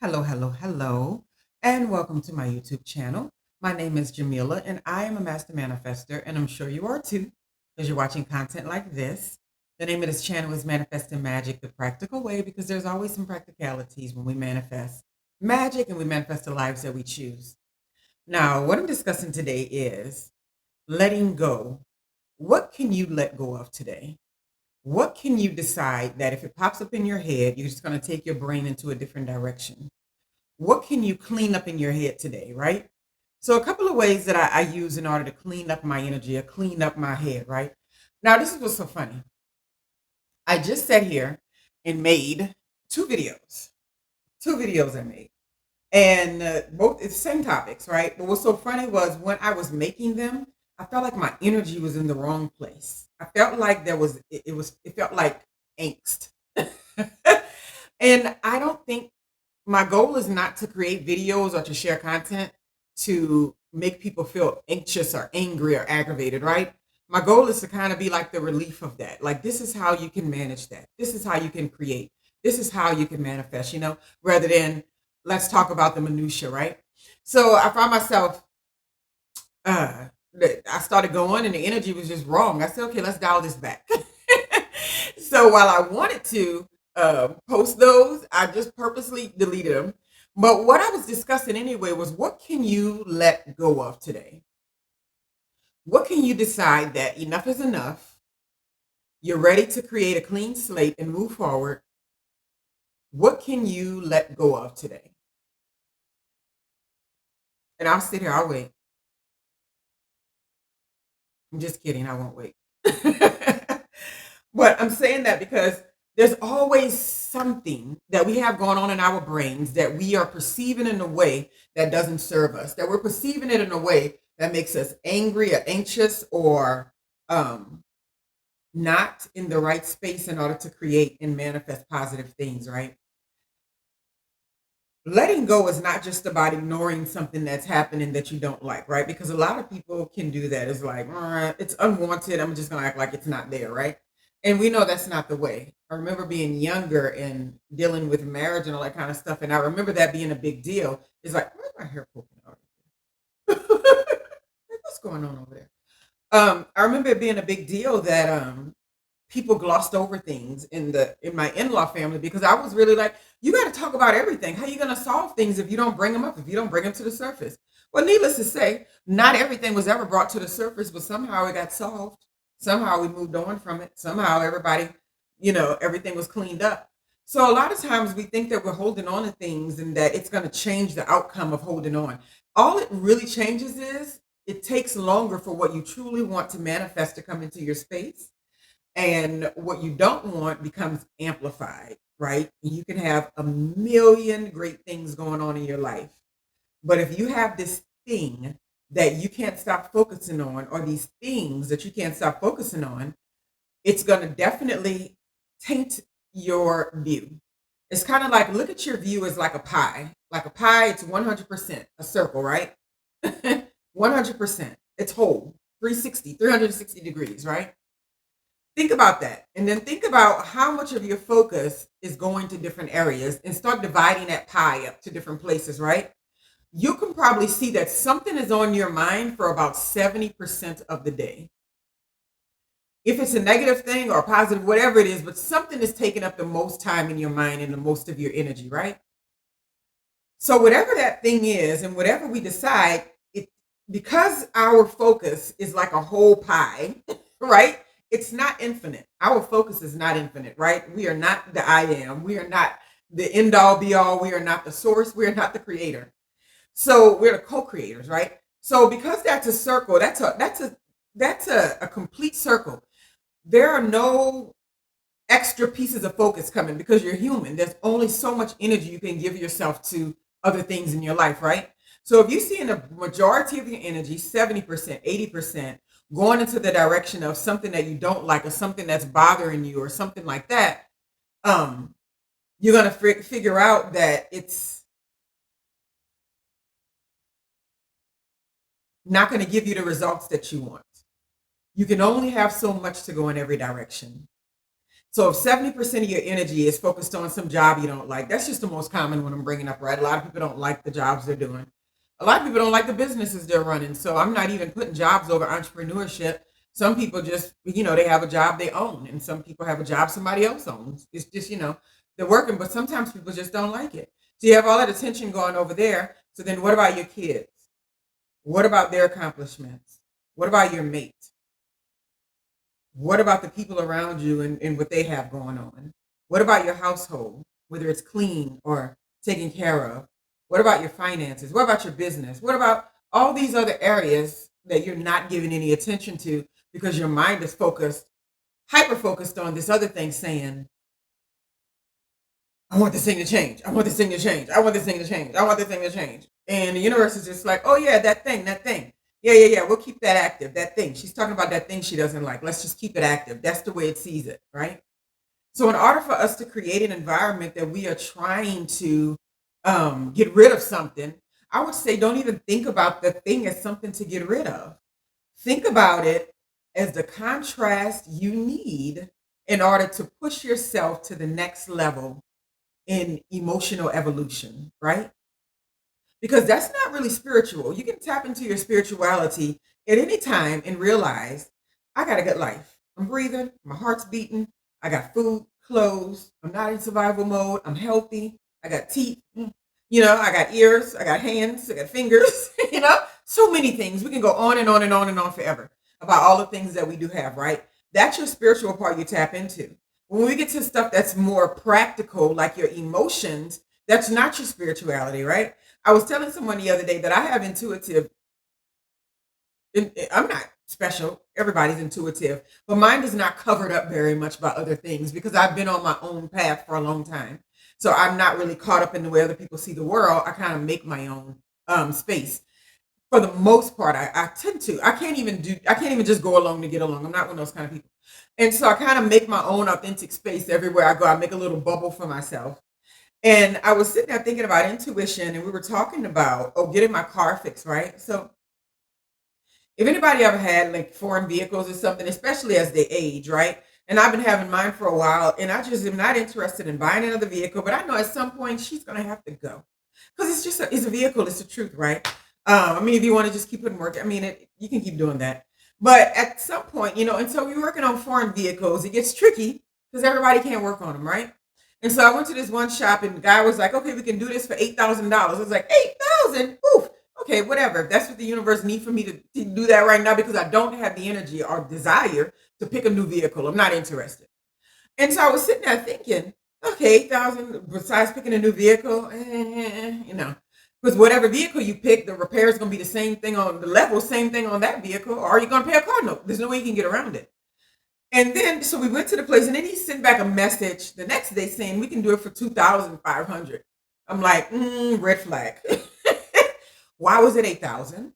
Hello, and welcome to my YouTube channel. My name is Jameelah, and I am a master manifester, and I'm sure you are too, because you're watching content like this. The name of this channel is Manifesting Magic the Practical Way, because there's always some practicalities when we manifest magic and we manifest the lives that we choose. Now, what I'm discussing today is letting go. What can you let go of today? What can you decide that if it pops up in your head, you're just going to take your brain into a different direction? What can you clean up in your head today, right? So, a couple of ways that I use in order to clean up my energy or clean up my head, right? Now, this is what's so funny. I just sat here and made two videos. Two videos I made. And both it's the same topics, right? But what's so funny was when I was making them, I felt like my energy was in the wrong place. I felt like it felt like angst. And I don't think my goal is not to create videos or to share content to make people feel anxious or angry or aggravated, right? My goal is to kind of be like the relief of that. Like, this is how you can manage that. This is how you can create. This is how you can manifest, rather than let's talk about the minutia, right? So I found myself, uh, I started going and the energy was just wrong. I said, okay, let's dial this back. So while I wanted to post those, I just purposely deleted them. But what I was discussing anyway was, what can you let go of today? What can you decide that enough is enough? You're ready to create a clean slate and move forward. What can you let go of today? And I'll sit here, I'll wait. I'm just kidding, I won't wait. But I'm saying that because there's always something that we have going on in our brains that we are perceiving in a way that doesn't serve us, that we're perceiving it in a way that makes us angry or anxious or not in the right space in order to create and manifest positive things, right? Letting go is not just about ignoring something that's happening that you don't like, right? Because a lot of people can do that. It's like, it's unwanted. I'm just going to act like it's not there, right? And we know that's not the way. I remember being younger and dealing with marriage and all that kind of stuff. And I remember that being a big deal. It's like, where's my hair poking out? What's going on over there? I remember it being a big deal that people glossed over things in my in-law family, because I was really like, you got to talk about everything. How are you going to solve things if you don't bring them up, if you don't bring them to the surface? Well, needless to say, not everything was ever brought to the surface, but somehow it got solved. Somehow we moved on from it. Somehow everybody, everything was cleaned up. So a lot of times we think that we're holding on to things and that it's going to change the outcome of holding on. All it really changes is it takes longer for what you truly want to manifest to come into your space, and what you don't want becomes amplified, right? You can have a million great things going on in your life, but if you have this thing that you can't stop focusing on, or these things that you can't stop focusing on, it's going to definitely taint your view. It's kind of like, look at your view as like a pie. Like a pie, it's 100% a circle, right? 100%. It's whole, 360 degrees, right? Think about that. And then think about how much of your focus is going to different areas, and start dividing that pie up to different places, right? You can probably see that something is on your mind for about 70% of the day. If it's a negative thing or a positive, whatever it is, but something is taking up the most time in your mind and the most of your energy, right? So whatever that thing is, and whatever we decide, it because our focus is like a whole pie, right? It's not infinite. Our focus is not infinite, right? We are not the I am. We are not the end all be all. We are not the source. We are not the creator. So we're the co-creators, right? So because that's a circle, that's a complete circle. There are no extra pieces of focus coming, because you're human. There's only so much energy you can give yourself to other things in your life, right? So if you see in the majority of your energy, 70%, 80%, going into the direction of something that you don't like, or something that's bothering you, or something like that, you're going to figure out that it's not going to give you the results that you want. You can only have so much to go in every direction. So if 70% of your energy is focused on some job you don't like, that's just the most common one I'm bringing up, right? A lot of people don't like the jobs they're doing. A lot of people don't like the businesses they're running. So I'm not even putting jobs over entrepreneurship. Some people just, they have a job they own, and some people have a job somebody else owns. It's just, they're working, but sometimes people just don't like it. So you have all that attention going over there. So then what about your kids? What about their accomplishments? What about your mate? What about the people around you and what they have going on? What about your household, whether it's clean or taken care of? What about your finances? What about your business? What about all these other areas that you're not giving any attention to because your mind is focused, hyper focused on this other thing saying, I want this thing to change. I want this thing to change. I want this thing to change. I want this thing to change. And the universe is just like, oh yeah, that thing, that thing. Yeah, yeah, yeah. We'll keep that active. That thing. She's talking about that thing she doesn't like. Let's just keep it active. That's the way it sees it, right? So in order for us to create an environment that we are trying to get rid of something, I would say don't even think about the thing as something to get rid of. Think about it as the contrast you need in order to push yourself to the next level in emotional evolution, right? Because that's not really spiritual. You can tap into your spirituality at any time and realize I got a good life. I'm breathing, my heart's beating, I got food, clothes, I'm not in survival mode, I'm healthy, I got teeth, I got ears, I got hands, I got fingers, so many things. We can go on and on and on and on forever about all the things that we do have, right? That's your spiritual part you tap into. When we get to stuff that's more practical, like your emotions, that's not your spirituality, right? I was telling someone the other day that I have intuitive. I'm not special. Everybody's intuitive, but mine is not covered up very much by other things because I've been on my own path for a long time. So I'm not really caught up in the way other people see the world. I kind of make my own space. For the most part, I tend to. I can't even just go along to get along. I'm not one of those kind of people. And so I kind of make my own authentic space everywhere I go. I make a little bubble for myself. And I was sitting there thinking about intuition, and we were talking about, getting my car fixed, right? So if anybody ever had like foreign vehicles or something, especially as they age, right? And I've been having mine for a while, and I just am not interested in buying another vehicle, but I know at some point she's gonna have to go. Because it's a vehicle, it's the truth, right? I mean, if you want to just keep it in work, I mean, you can keep doing that. But at some point, and so we're working on foreign vehicles, it gets tricky because everybody can't work on them, right? And so I went to this one shop, and the guy was like, "Okay, we can do this for $8,000." I was like, 8,000? Oof. Okay, whatever. If that's what the universe needs for me to do that right now, because I don't have the energy or desire to pick a new vehicle, I'm not interested. And so I was sitting there thinking, okay, 8,000 besides picking a new vehicle, because whatever vehicle you pick, the repair is going to be the same thing on the level, same thing on that vehicle, or you're going to pay a car note. There's no way you can get around it. And then, so we went to the place, and then he sent back a message the next day saying we can do it for 2,500. I'm like, red flag. Why was it 8,000?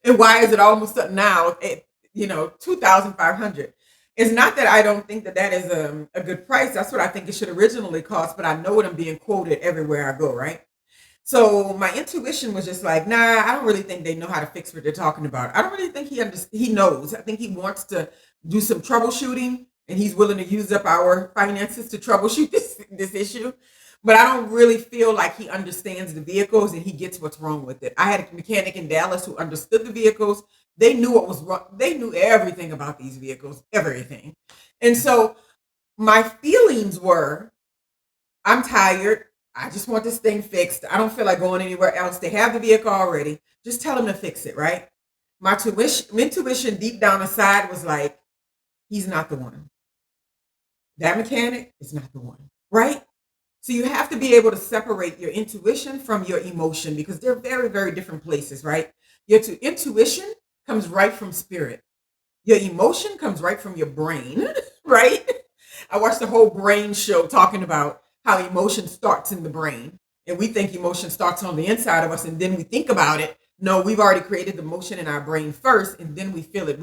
And why is it almost now at 2,500? It's not that I don't think that is a good price. That's what I think it should originally cost, but I know what I'm being quoted everywhere I go, right? So my intuition was just like, nah, I don't really think they know how to fix what they're talking about. I don't really think he knows. I think he wants to do some troubleshooting, and he's willing to use up our finances to troubleshoot this issue. But I don't really feel like he understands the vehicles and he gets what's wrong with it. I had a mechanic in Dallas who understood the vehicles. They knew what was wrong. They knew everything about these vehicles, everything. And so my feelings were, I'm tired. I just want this thing fixed. I don't feel like going anywhere else. They have the vehicle already. Just tell them to fix it, right? My intuition deep down inside was like, he's not the one. That mechanic is not the one, right? So you have to be able to separate your intuition from your emotion because they're very, very different places, right? Your intuition comes right from spirit. Your emotion comes right from your brain, right? I watched the whole brain show talking about how emotion starts in the brain. And we think emotion starts on the inside of us and then we think about it. No, we've already created the motion in our brain first and then we feel it.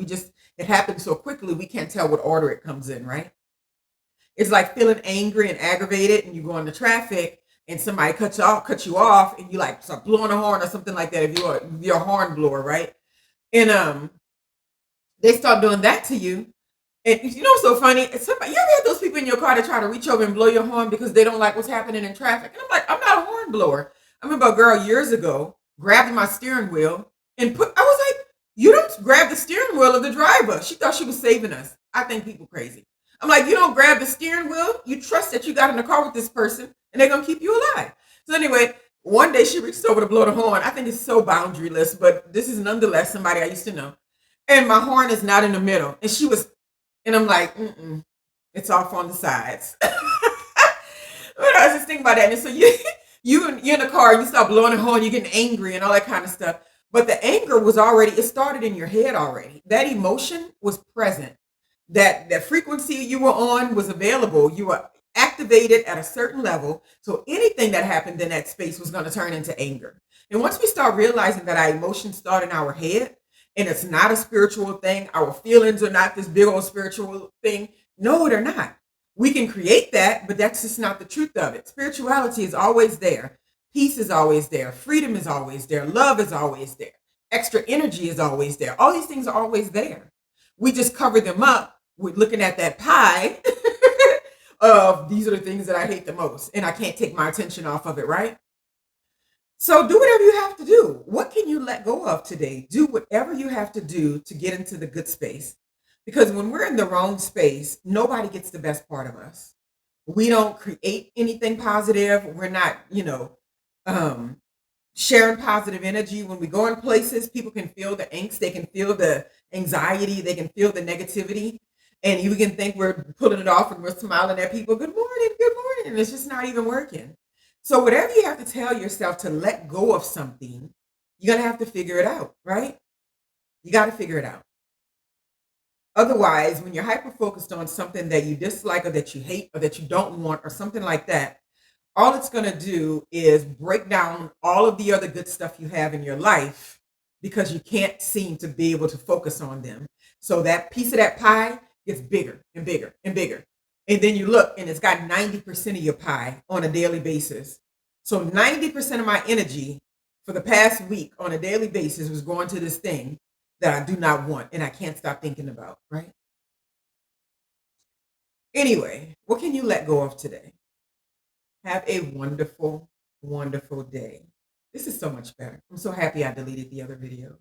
It happens so quickly we can't tell what order it comes in, right? It's like feeling angry and aggravated and you go into traffic and somebody cuts you off and you like start blowing a horn or something like that if you're a horn blower, right? And they start doing that to you. And you know what's so funny? It's somebody, you ever had those people in your car that try to reach over and blow your horn because they don't like what's happening in traffic? And I'm like, I'm not a horn blower. I remember a girl years ago grabbing my steering wheel and I was like, you don't grab the steering wheel of the driver. She thought she was saving us. I think people crazy. I'm like, you don't grab the steering wheel. You trust that you got in the car with this person and they're going to keep you alive. So anyway, one day she reached over to blow the horn. I think it's so boundaryless, but this is nonetheless somebody I used to know. And my horn is not in the middle. And she was and I'm like, it's off on the sides. But I was just thinking about that. And so you're in the car and you start blowing the horn, you're getting angry and all that kind of stuff. But the anger was already, it started in your head already. That emotion was present. That frequency you were on was available. You were activated at a certain level. So anything that happened in that space was going to turn into anger. And once we start realizing that our emotions start in our head, and it's not a spiritual thing. Our feelings are not this big old spiritual thing. No, they're not. We can create that, but that's just not the truth of it. Spirituality is always there. Peace is always there. Freedom is always there. Love is always there. Extra energy is always there. All these things are always there. We just cover them up with looking at that pie of these are the things that I hate the most, and I can't take my attention off of it, right? So do whatever you have to do. What can you let go of today? Do whatever you have to do to get into the good space. Because when we're in the wrong space, nobody gets the best part of us. We don't create anything positive. We're not, um, sharing positive energy. When we go in places, people can feel the angst, they can feel the anxiety, they can feel the negativity. And you can think we're pulling it off and we're smiling at people, good morning, good morning. And it's just not even working. So whatever you have to tell yourself to let go of something, you're gonna have to figure it out, right? You got to figure it out. Otherwise, when you're hyper focused on something that you dislike or that you hate or that you don't want or something like that, all it's going to do is break down all of the other good stuff you have in your life because you can't seem to be able to focus on them. So that piece of that pie gets bigger and bigger and bigger. And then you look and it's got 90% of your pie on a daily basis. So 90% of my energy for the past week on a daily basis was going to this thing that I do not want and I can't stop thinking about, right? Anyway, what can you let go of today? Have a wonderful, wonderful day. This is so much better. I'm so happy I deleted the other video.